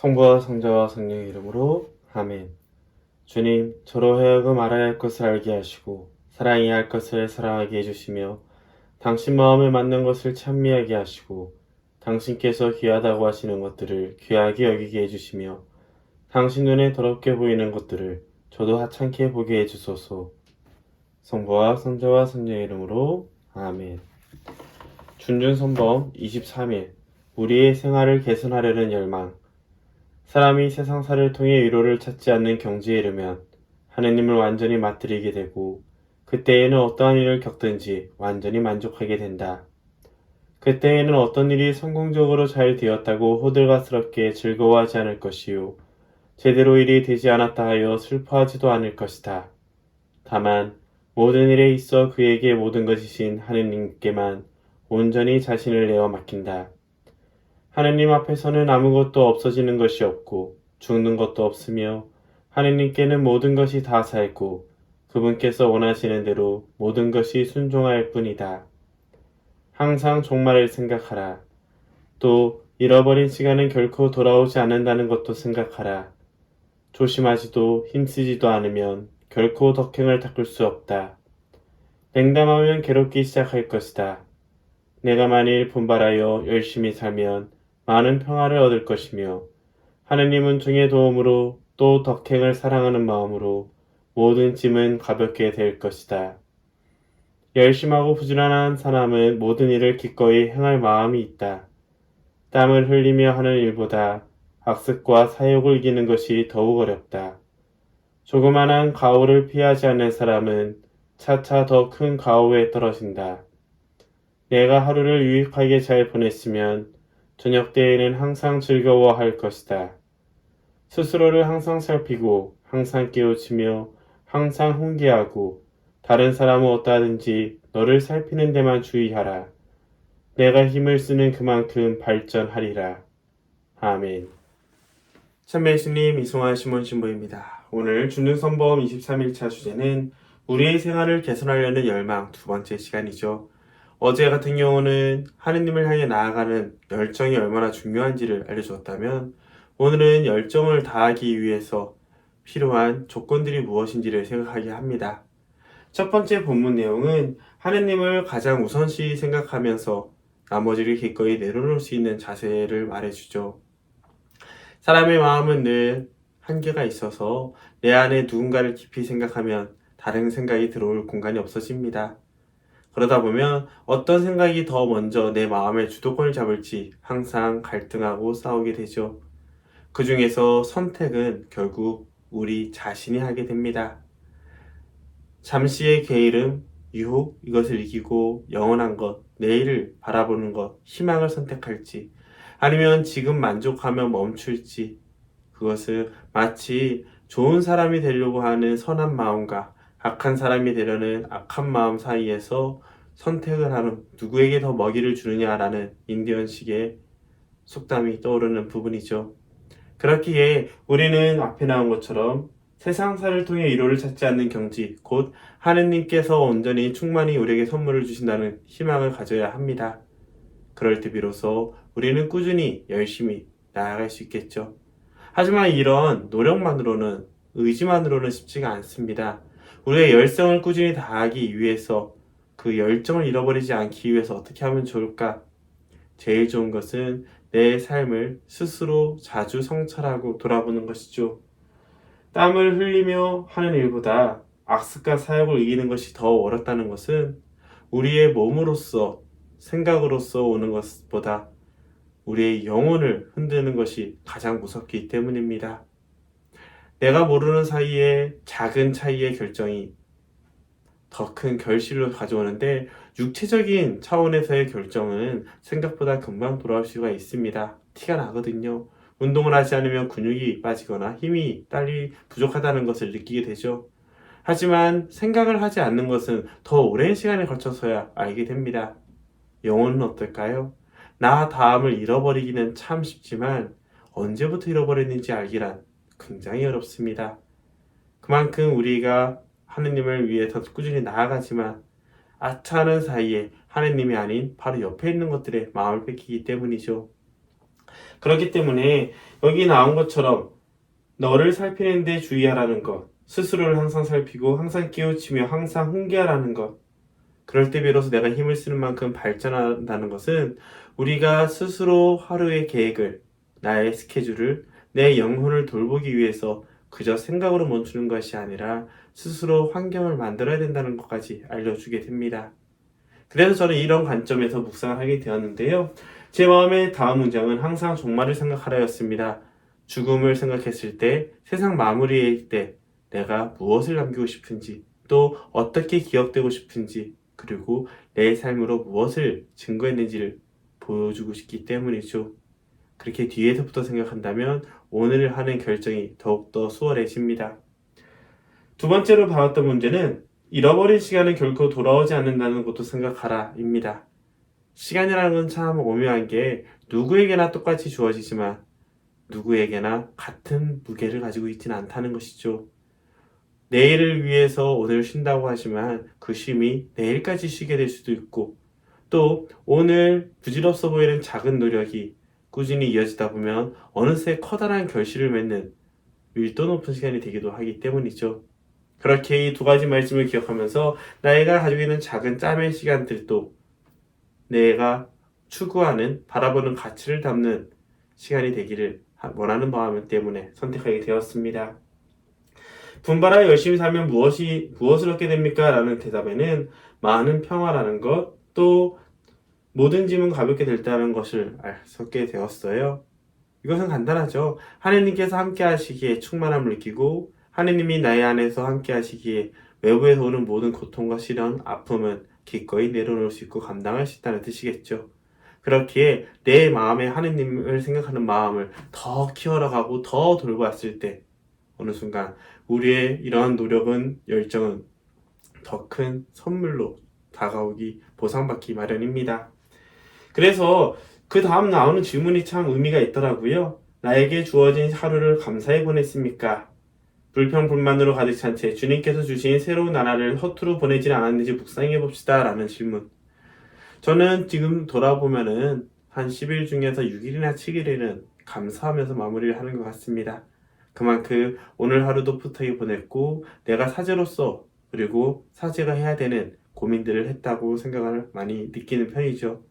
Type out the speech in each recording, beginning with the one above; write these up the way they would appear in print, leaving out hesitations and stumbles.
성부와 성자와 성령의 이름으로 아멘. 주님, 저로 하여금 알아야 할 것을 알게 하시고 사랑해야 할 것을 사랑하게 해주시며 당신 마음에 맞는 것을 찬미하게 하시고 당신께서 귀하다고 하시는 것들을 귀하게 여기게 해주시며 당신 눈에 더럽게 보이는 것들을 저도 하찮게 보게 해주소서. 성부와 성자와 성령의 이름으로 아멘. 준준선범 23일 우리의 생활을 개선하려는 열망. 사람이 세상사를 통해 위로를 찾지 않는 경지에 이르면 하느님을 완전히 맞들이게 되고 그때에는 어떠한 일을 겪든지 완전히 만족하게 된다. 그때에는 어떤 일이 성공적으로 잘 되었다고 호들갑스럽게 즐거워하지 않을 것이요 제대로 일이 되지 않았다 하여 슬퍼하지도 않을 것이다. 다만 모든 일에 있어 그에게 모든 것이신 하느님께만 온전히 자신을 내어 맡긴다. 하느님 앞에서는 아무것도 없어지는 것이 없고 죽는 것도 없으며 하느님께는 모든 것이 다 살고 그분께서 원하시는 대로 모든 것이 순종할 뿐이다. 항상 종말을 생각하라. 또 잃어버린 시간은 결코 돌아오지 않는다는 것도 생각하라. 조심하지도 힘쓰지도 않으면 결코 덕행을 닦을 수 없다. 냉담하면 괴롭기 시작할 것이다. 내가 만일 분발하여 열심히 살면 많은 평화를 얻을 것이며 하느님은 중의 도움으로 또 덕행을 사랑하는 마음으로 모든 짐은 가볍게 될 것이다. 열심하고 부지런한 사람은 모든 일을 기꺼이 행할 마음이 있다. 땀을 흘리며 하는 일보다 악습과 사욕을 이기는 것이 더욱 어렵다. 조그만한 가오를 피하지 않는 사람은 차차 더 큰 가오에 떨어진다. 내가 하루를 유익하게 잘 보냈으면 저녁 때에는 항상 즐거워할 것이다. 스스로를 항상 살피고 항상 깨우치며 항상 훈계하고 다른 사람은 어떠하든지 너를 살피는 데만 주의하라. 내가 힘을 쓰는 그만큼 발전하리라. 아멘. 참배신님 이송환 시몬 신부입니다. 오늘 준중선범 23일차 주제는 우리의 생활을 개선하려는 열망 두 번째 시간이죠. 어제 같은 경우는 하느님을 향해 나아가는 열정이 얼마나 중요한지를 알려주었다면 오늘은 열정을 다하기 위해서 필요한 조건들이 무엇인지를 생각하게 합니다. 첫 번째 본문 내용은 하느님을 가장 우선시 생각하면서 나머지를 기꺼이 내려놓을 수 있는 자세를 말해주죠. 사람의 마음은 늘 한계가 있어서 내 안에 누군가를 깊이 생각하면 다른 생각이 들어올 공간이 없어집니다. 그러다 보면 어떤 생각이 더 먼저 내 마음의 주도권을 잡을지 항상 갈등하고 싸우게 되죠. 그 중에서 선택은 결국 우리 자신이 하게 됩니다. 잠시의 게으름, 유혹, 이것을 이기고 영원한 것, 내일을 바라보는 것, 희망을 선택할지 아니면 지금 만족하며 멈출지 그것을 마치 좋은 사람이 되려고 하는 선한 마음과 악한 사람이 되려는 악한 마음 사이에서 선택을 하는 누구에게 더 먹이를 주느냐라는 인디언식의 속담이 떠오르는 부분이죠. 그렇기에 우리는 앞에 나온 것처럼 세상사를 통해 위로를 찾지 않는 경지, 곧 하느님께서 온전히 충만히 우리에게 선물을 주신다는 희망을 가져야 합니다. 그럴 때 비로소 우리는 꾸준히 열심히 나아갈 수 있겠죠. 하지만 이런 노력만으로는, 의지만으로는 쉽지가 않습니다. 우리의 열성을 꾸준히 다하기 위해서 그 열정을 잃어버리지 않기 위해서 어떻게 하면 좋을까? 제일 좋은 것은 내 삶을 스스로 자주 성찰하고 돌아보는 것이죠. 땀을 흘리며 하는 일보다 악습과 사욕을 이기는 것이 더 어렵다는 것은 우리의 몸으로서, 생각으로서 오는 것보다 우리의 영혼을 흔드는 것이 가장 무섭기 때문입니다. 내가 모르는 사이에 작은 차이의 결정이 더 큰 결실을 가져오는데 육체적인 차원에서의 결정은 생각보다 금방 돌아올 수가 있습니다. 티가 나거든요. 운동을 하지 않으면 근육이 빠지거나 힘이 빨리 부족하다는 것을 느끼게 되죠. 하지만 생각을 하지 않는 것은 더 오랜 시간에 걸쳐서야 알게 됩니다. 영혼은 어떨까요? 나 다음을 잃어버리기는 참 쉽지만 언제부터 잃어버렸는지 알기란 굉장히 어렵습니다. 그만큼 우리가 하느님을 위해 더 꾸준히 나아가지만 아차하는 사이에 하느님이 아닌 바로 옆에 있는 것들에 마음을 뺏기기 때문이죠. 그렇기 때문에 여기 나온 것처럼 너를 살피는 데 주의하라는 것, 스스로를 항상 살피고 항상 깨우치며 항상 훈계하라는 것, 그럴 때 비로소 내가 힘을 쓰는 만큼 발전한다는 것은 우리가 스스로 하루의 계획을, 나의 스케줄을, 내 영혼을 돌보기 위해서 그저 생각으로 멈추는 것이 아니라 스스로 환경을 만들어야 된다는 것까지 알려주게 됩니다. 그래서 저는 이런 관점에서 묵상을 하게 되었는데요. 제 마음의 다음 문장은 항상 종말을 생각하라였습니다. 죽음을 생각했을 때, 세상 마무리일 때 내가 무엇을 남기고 싶은지, 또 어떻게 기억되고 싶은지, 그리고 내 삶으로 무엇을 증거했는지를 보여주고 싶기 때문이죠. 그렇게 뒤에서부터 생각한다면 오늘 하는 결정이 더욱더 수월해집니다. 두 번째로 봐왔던 문제는 잃어버린 시간은 결코 돌아오지 않는다는 것도 생각하라 입니다. 시간이라는 건 참 오묘한 게 누구에게나 똑같이 주어지지만 누구에게나 같은 무게를 가지고 있지는 않다는 것이죠. 내일을 위해서 오늘 쉰다고 하지만 그 쉼이 내일까지 쉬게 될 수도 있고, 또 오늘 부질없어 보이는 작은 노력이 꾸준히 이어지다 보면 어느새 커다란 결실을 맺는 밀도 높은 시간이 되기도 하기 때문이죠. 그렇게 이 두 가지 말씀을 기억하면서 나이가 가지고 있는 작은 짬의 시간들도 내가 추구하는, 바라보는 가치를 담는 시간이 되기를 원하는 마음 때문에 선택하게 되었습니다. 분발하여 열심히 살면 무엇을 얻게 됩니까? 라는 대답에는 많은 평화라는 것, 또 모든 짐은 가볍게 될 때라는 것을 알게 되었어요. 이것은 간단하죠. 하느님께서 함께 하시기에 충만함을 느끼고 하느님이 나의 안에서 함께 하시기에 외부에서 오는 모든 고통과 시련, 아픔은 기꺼이 내려놓을 수 있고 감당할 수 있다는 뜻이겠죠. 그렇기에 내 마음에 하느님을 생각하는 마음을 더 키워나가고 더 돌보았을 때 어느 순간 우리의 이러한 노력은, 열정은 더 큰 선물로 다가오기, 보상받기 마련입니다. 그래서 그 다음 나오는 질문이 참 의미가 있더라고요. 나에게 주어진 하루를 감사히 보냈습니까? 불평불만으로 가득 찬 채 주님께서 주신 새로운 나라를 허투루 보내질 않았는지 묵상해 봅시다 라는 질문. 저는 지금 돌아보면은 한 10일 중에서 6일이나 7일에는 감사하면서 마무리를 하는 것 같습니다. 그만큼 오늘 하루도 풋하게 보냈고 내가 사제로서, 그리고 사제가 해야 되는 고민들을 했다고 생각을 많이 느끼는 편이죠.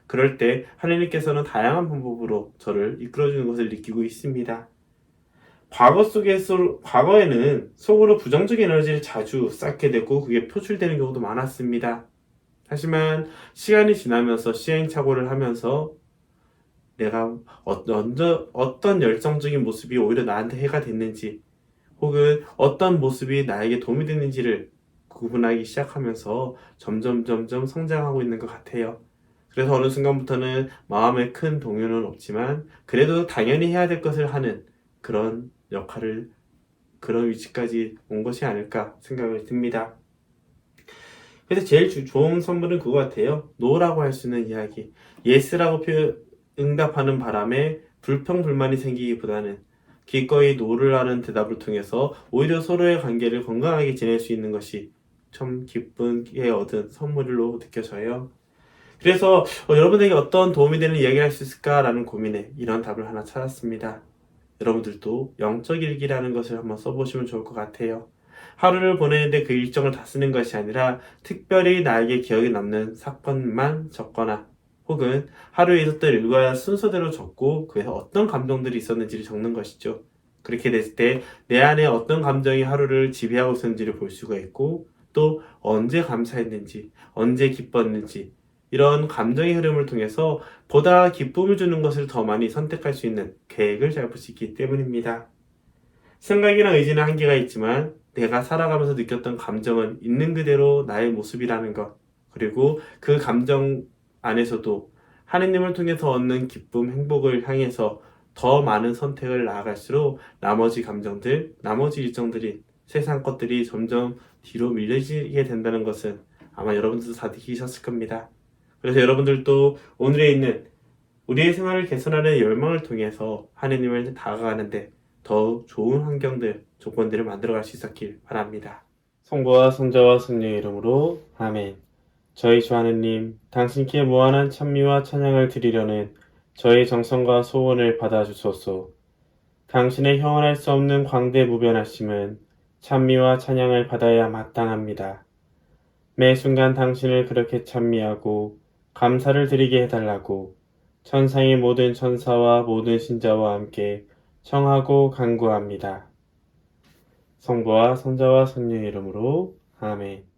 그럴 때 하나님께서는 다양한 방법으로 저를 이끌어주는 것을 느끼고 있습니다. 과거에는 속으로 부정적인 에너지를 자주 쌓게 되고 그게 표출되는 경우도 많았습니다. 하지만 시간이 지나면서 시행착오를 하면서 내가 어떤 열정적인 모습이 오히려 나한테 해가 됐는지, 혹은 어떤 모습이 나에게 도움이 됐는지를 구분하기 시작하면서 점점 성장하고 있는 것 같아요. 그래서 어느 순간부터는 마음에 큰 동요는 없지만 그래도 당연히 해야 될 것을 하는 그런 역할을, 그런 위치까지 온 것이 아닐까 생각을 듭니다. 그래서 제일 좋은 선물은 그거 같아요. 노라고 할 수 있는 이야기. 예스라고 응답하는 바람에 불평불만이 생기기보다는 기꺼이 노를 하는 대답을 통해서 오히려 서로의 관계를 건강하게 지낼 수 있는 것이 참 기쁘게 얻은 선물로 느껴져요. 그래서 여러분에게 어떤 도움이 되는 이야기를 할 수 있을까라는 고민에 이런 답을 하나 찾았습니다. 여러분들도 영적 일기라는 것을 한번 써보시면 좋을 것 같아요. 하루를 보내는데 그 일정을 다 쓰는 것이 아니라 특별히 나에게 기억에 남는 사건만 적거나, 혹은 하루에 있었던 일과야 순서대로 적고 그에서 어떤 감정들이 있었는지를 적는 것이죠. 그렇게 됐을 때 내 안에 어떤 감정이 하루를 지배하고 있었는지를 볼 수가 있고, 또 언제 감사했는지, 언제 기뻤는지, 이런 감정의 흐름을 통해서 보다 기쁨을 주는 것을 더 많이 선택할 수 있는 계획을 잡을 수 있기 때문입니다. 생각이나 의지는 한계가 있지만 내가 살아가면서 느꼈던 감정은 있는 그대로 나의 모습이라는 것, 그리고 그 감정 안에서도 하느님을 통해서 얻는 기쁨, 행복을 향해서 더 많은 선택을 나아갈수록 나머지 감정들, 나머지 일정들이, 세상 것들이 점점 뒤로 밀려지게 된다는 것은 아마 여러분들도 다 느끼셨을 겁니다. 그래서 여러분들도 오늘에 있는 우리의 생활을 개선하는 열망을 통해서 하느님을 다가가는데 더 좋은 환경들, 조건들을 만들어갈 수 있었길 바랍니다. 성부와 성자와 성령의 이름으로 아멘. 저희 주 하느님, 당신께 무한한 찬미와 찬양을 드리려는 저희 정성과 소원을 받아주소서. 당신의 형언할 수 없는 광대무변하심은 찬미와 찬양을 받아야 마땅합니다. 매 순간 당신을 그렇게 찬미하고 감사를 드리게 해달라고 천상의 모든 천사와 모든 신자와 함께 청하고 간구합니다. 성부와 성자와 성령의 이름으로 아멘.